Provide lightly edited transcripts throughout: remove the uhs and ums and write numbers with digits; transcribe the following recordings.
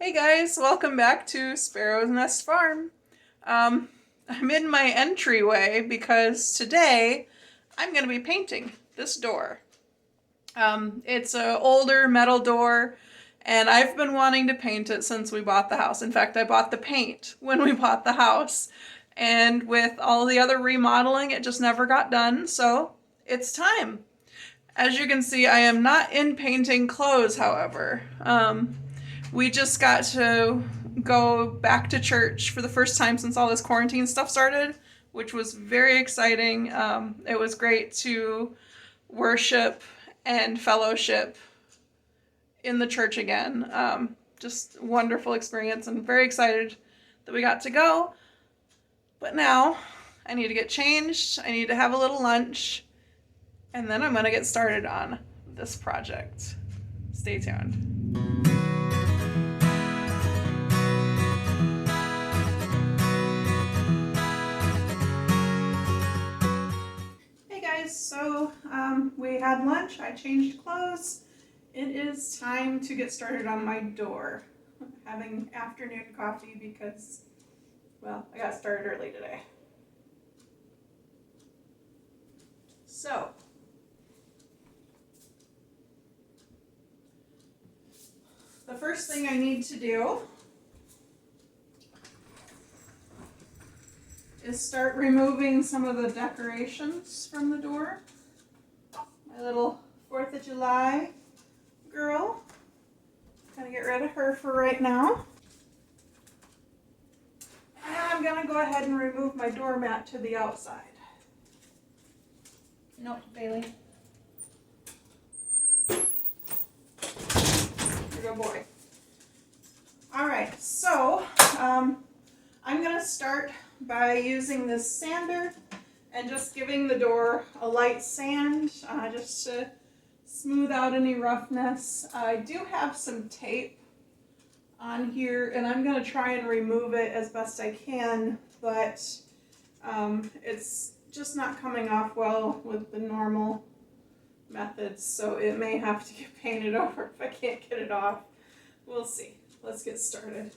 Hey guys, welcome back to Sparrow's Nest Farm. I'm in my entryway because today I'm going to be painting this door. It's an older metal door and I've been wanting to paint it since we bought the house. In fact, I bought the paint when we bought the house, and with all the other remodeling it just never got done, so it's time. As you can see, I am not in painting clothes, however. We just got to go back to church for the first time since all this quarantine stuff started, which was very exciting. It was great to worship and fellowship in the church again. Just wonderful experience, and very excited that we got to go. But now I need to get changed, I need to have a little lunch, and then I'm going to get started on this project. Stay tuned. Hey guys, so we had lunch, I changed clothes. It is time to get started on my door. I'm having afternoon coffee because, well, I got started early today. So, the first thing I need to do is start removing some of the decorations from the door. My little 4th of July girl. Gonna get rid of her for right now. And I'm gonna go ahead and remove my doormat to the outside. Nope, Bailey. Good boy. Alright, so I'm gonna start by using this sander and just giving the door a light sand, just to smooth out any roughness. I do have some tape on here and I'm going to try and remove it as best I can, but it's just not coming off well with the normal methods, so it may have to get painted over if I can't get it off. We'll see. Let's get started.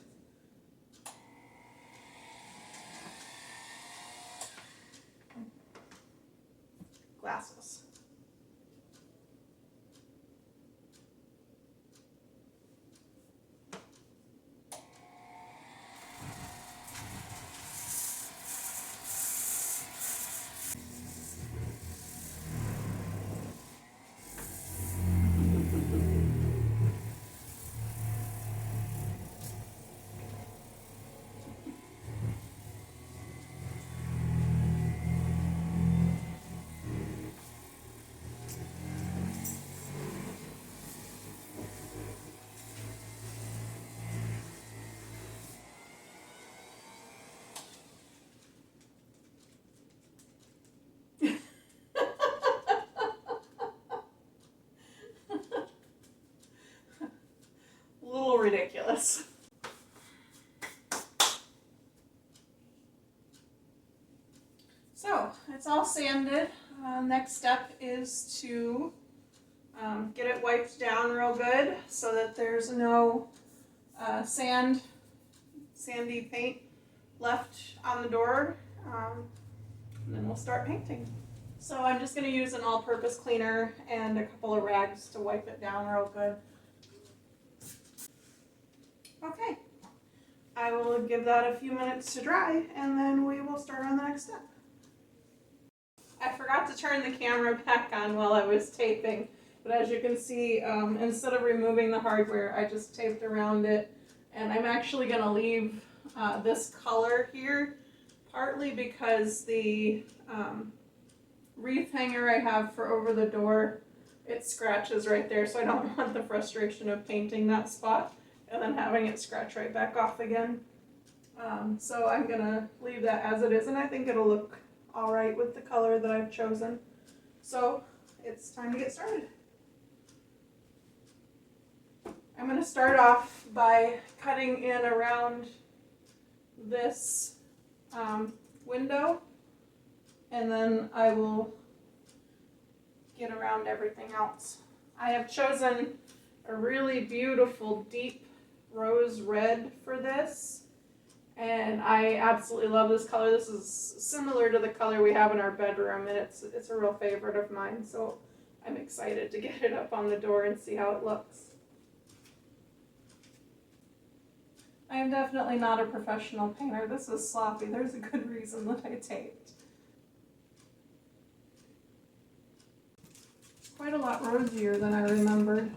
Glasses. A little ridiculous. So it's all sanded. Next step is to get it wiped down real good so that there's no sandy paint left on the door. And then we'll start painting. So I'm just going to use an all-purpose cleaner and a couple of rags to wipe it down real good. Okay, I will give that a few minutes to dry and then we will start on the next step. I forgot to turn the camera back on while I was taping, but as you can see, instead of removing the hardware, I just taped around it, and I'm actually going to leave this color here, partly because the wreath hanger I have for over the door, it scratches right there, so I don't want the frustration of painting that spot and then having it scratch right back off again. So I'm going to leave that as it is, and I think it'll look alright with the color that I've chosen. So it's time to get started. I'm going to start off by cutting in around this window, and then I will get around everything else. I have chosen a really beautiful deep rose red for this. And I absolutely love this color. This is similar to the color we have in our bedroom, and it's a real favorite of mine. So I'm excited to get it up on the door and see how it looks. I am definitely not a professional painter. This is sloppy. There's a good reason that I taped. It's quite a lot rosier than I remembered.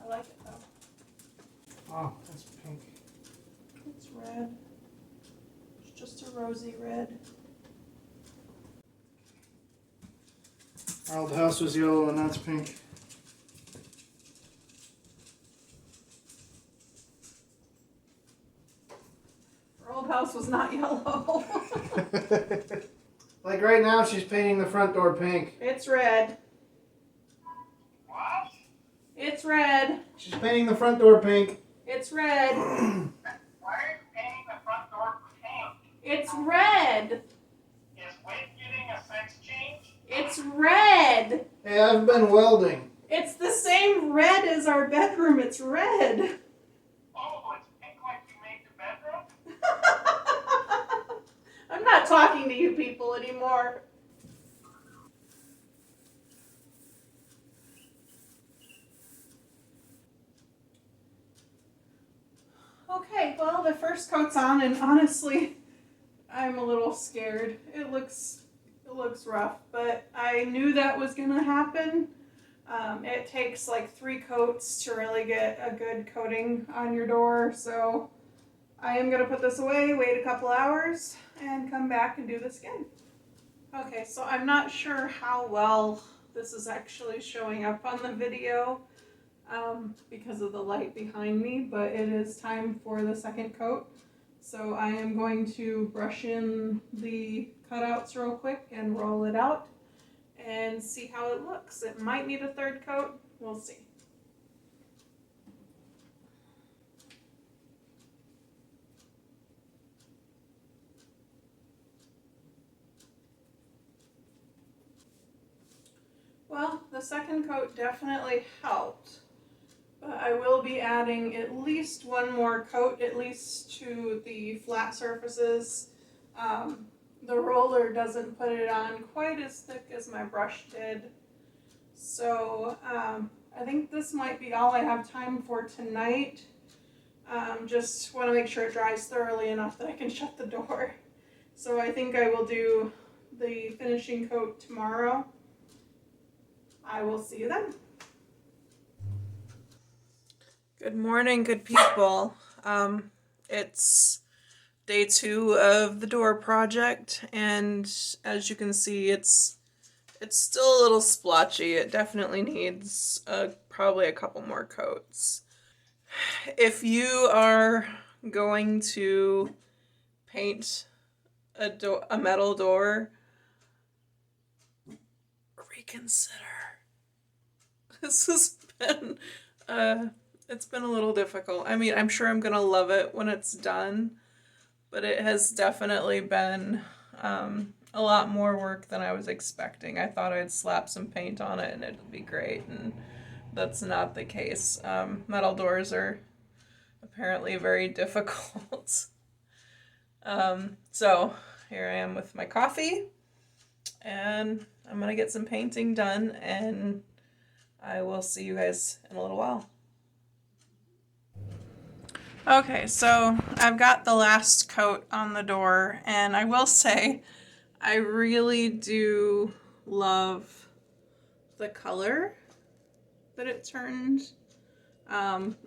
I like it though. Oh, that's pink. It's red. It's just a rosy red. Our old house was yellow and that's pink. Our old house was not yellow. Like right now, she's painting the front door pink. It's red. What? It's red. She's painting the front door pink. It's red. Why are you painting the front door pink? It's red. Is Wade getting a sex change? It's red. Hey, I've been welding. It's the same red as our bedroom. It's red. Oh, it's pink like you made the bedroom? I'm not talking to you people anymore. Okay, well, the first coat's on, and honestly, I'm a little scared. It looks rough, but I knew that was gonna happen. It takes like 3 coats to really get a good coating on your door, so I am gonna put this away, wait a couple hours, and come back and do this again. Okay, so I'm not sure how well this is actually showing up on the video because of the light behind me, but it is time for the second coat. So I am going to brush in the cutouts real quick and roll it out and see how it looks. It might need a third coat, we'll see. Well, the second coat definitely helped, but I will be adding at least one more coat, at least to the flat surfaces. The roller doesn't put it on quite as thick as my brush did. So I think this might be all I have time for tonight. Just want to make sure it dries thoroughly enough that I can shut the door. So I think I will do the finishing coat tomorrow. I will see you then. Good morning, good people. It's day 2 of the door project, and as you can see, it's still a little splotchy. It definitely needs probably a couple more coats. If you are going to paint a metal door, reconsider. This has been it's been a little difficult. I mean, I'm sure I'm gonna love it when it's done, but it has definitely been a lot more work than I was expecting. I thought I'd slap some paint on it and it'd be great, and that's not the case. Metal doors are apparently very difficult. So here I am with my coffee, and I'm gonna get some painting done, and I will see you guys in a little while. Okay, so I've got the last coat on the door, and I will say I really do love the color that it turned.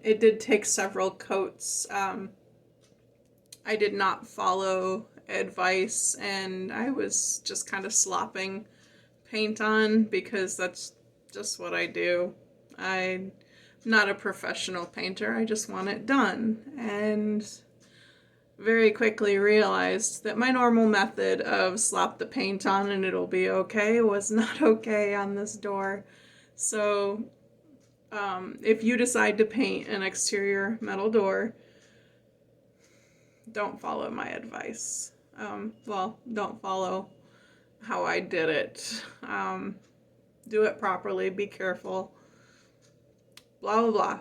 It did take several coats. I did not follow advice, and I was just kind of slopping paint on because that's just what I do. I'm not a professional painter. I just want it done, and very quickly realized that my normal method of slap the paint on and it'll be okay was not okay on this door. So if you decide to paint an exterior metal door, don't follow my advice. Well, don't follow how I did it. Do it properly, be careful. blah, blah, blah.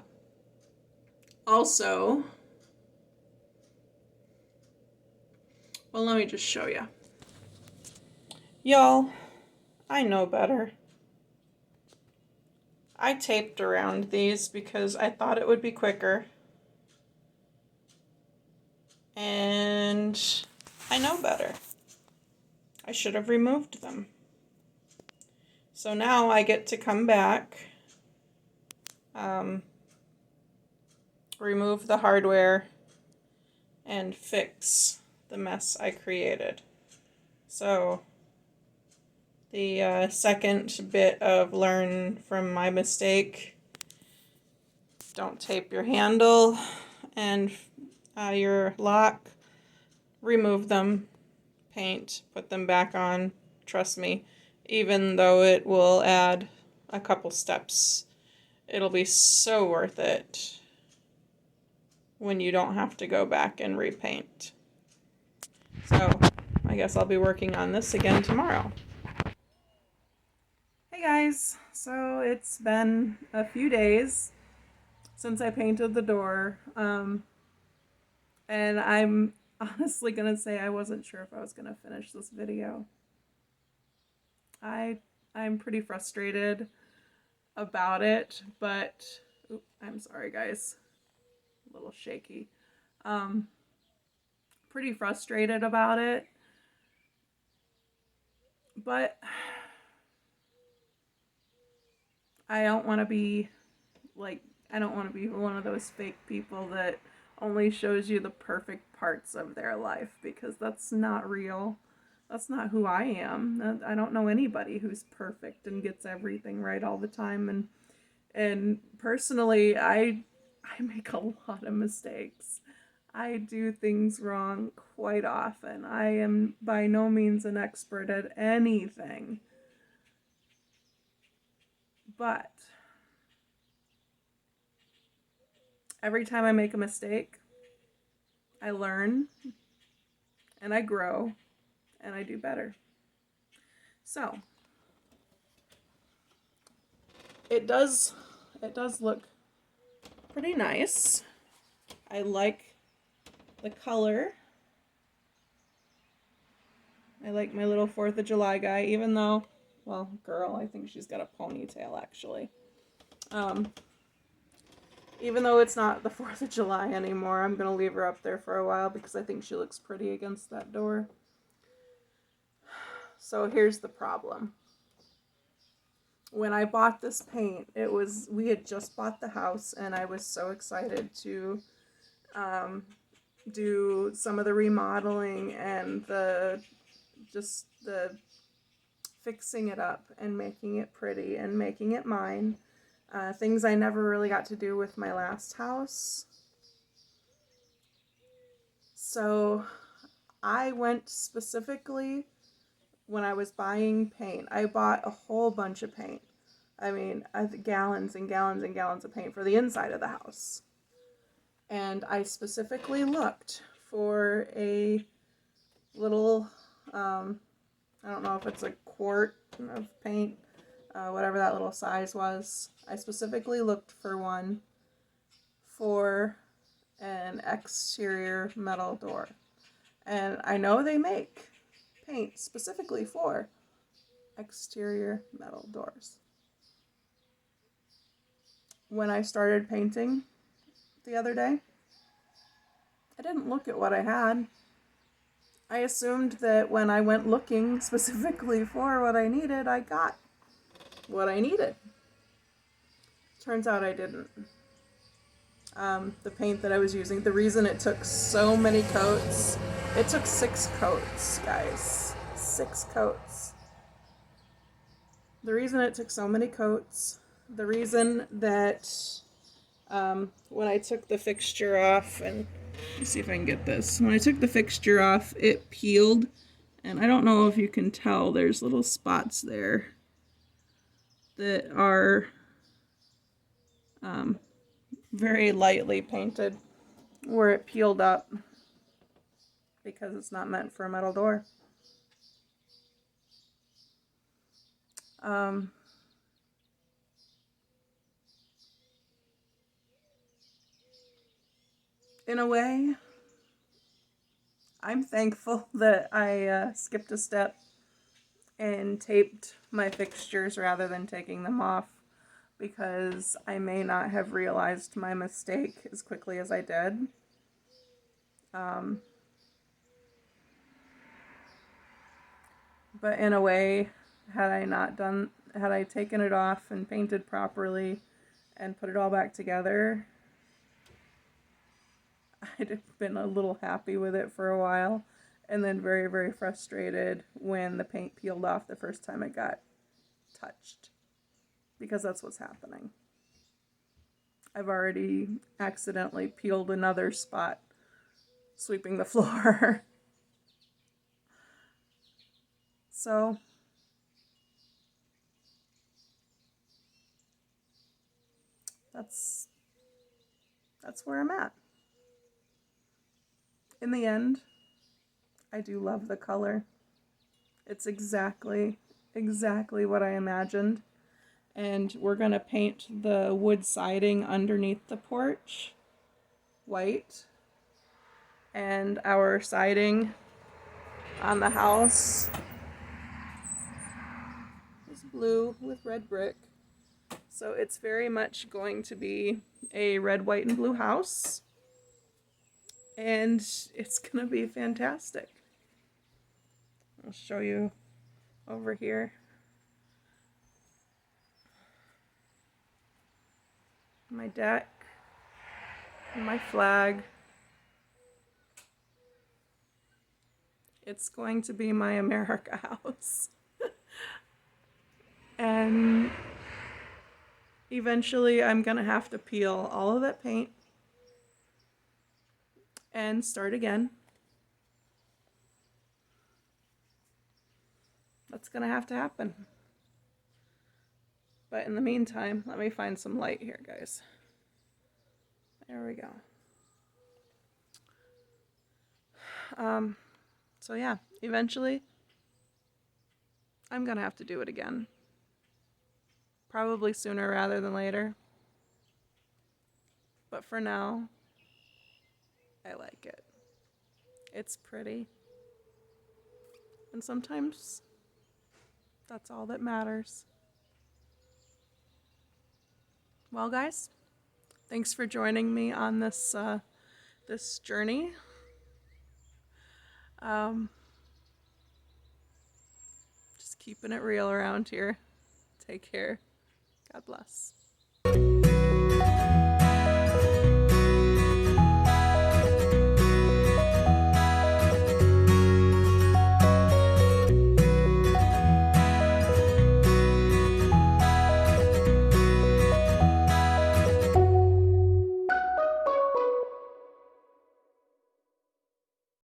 Also, well, let me just show you. Y'all, I know better. I taped around these because I thought it would be quicker. And I know better. I should have removed them. So now I get to come back, remove the hardware, and fix the mess I created. So the second bit of learn from my mistake: don't tape your handle and your lock. Remove them, paint, put them back on. Trust me, even though it will add a couple steps, it'll be so worth it when you don't have to go back and repaint. So I guess I'll be working on this again tomorrow. Hey guys, so it's been a few days since I painted the door, and I'm honestly gonna say I wasn't sure if I was gonna finish this video. I'm pretty frustrated about it, but I'm sorry guys, a little shaky. Pretty frustrated about it, but I don't want to be one of those fake people that only shows you the perfect parts of their life, because that's not real. That's not who I am. I don't know anybody who's perfect and gets everything right all the time. And personally, I make a lot of mistakes. I do things wrong quite often. I am by no means an expert at anything. But every time I make a mistake, I learn and I grow and I do better. So, it does look pretty nice. I like the color. I like my little 4th of July guy, even though, well, girl, I think she's got a ponytail actually. Even though it's not the 4th of July anymore, I'm going to leave her up there for a while because I think she looks pretty against that door. So here's the problem. When I bought this paint, we had just bought the house and I was so excited to do some of the remodeling and the fixing it up and making it pretty and making it mine. Things I never really got to do with my last house. So I went specifically, when I was buying paint, I bought a whole bunch of paint. I mean, gallons and gallons and gallons of paint for the inside of the house. And I specifically looked for a little, I don't know if it's a quart of paint, whatever that little size was. I specifically looked for one for an exterior metal door. And I know they make paint specifically for exterior metal doors. When I started painting the other day, I didn't look at what I had. I assumed that when I went looking specifically for what I needed, I got what I needed. Turns out I didn't. The paint that I was using, the reason it took so many coats, it took 6 coats, guys. 6 coats. The reason it took so many coats, the reason that when I took the fixture off, and let me see if I can get this. When I took the fixture off, it peeled, and I don't know if you can tell, there's little spots there that are very lightly painted where it peeled up because it's not meant for a metal door. in a way, I'm thankful that I skipped a step and taped my fixtures rather than taking them off, because I may not have realized my mistake as quickly as I did. But in a way, had I taken it off and painted properly and put it all back together, I'd have been a little happy with it for a while, and then very, very frustrated when the paint peeled off the first time it got touched, because that's what's happening. I've already accidentally peeled another spot sweeping the floor. So that's where I'm at. In the end, I do love the color. It's exactly what I imagined. And we're gonna paint the wood siding underneath the porch white, and our siding on the house is blue with red brick. So it's very much going to be a red, white, and blue house. And it's gonna be fantastic. I'll show you over here. My deck, and my flag. It's going to be my America house. And eventually I'm gonna have to peel all of that paint and start again. That's gonna have to happen. But in the meantime, let me find some light here, guys. There we go. So yeah, eventually I'm gonna have to do it again. Probably sooner rather than later. But for now, I like it. It's pretty. And sometimes that's all that matters. Well, guys, thanks for joining me on this this journey. Just keeping it real around here. Take care. God bless.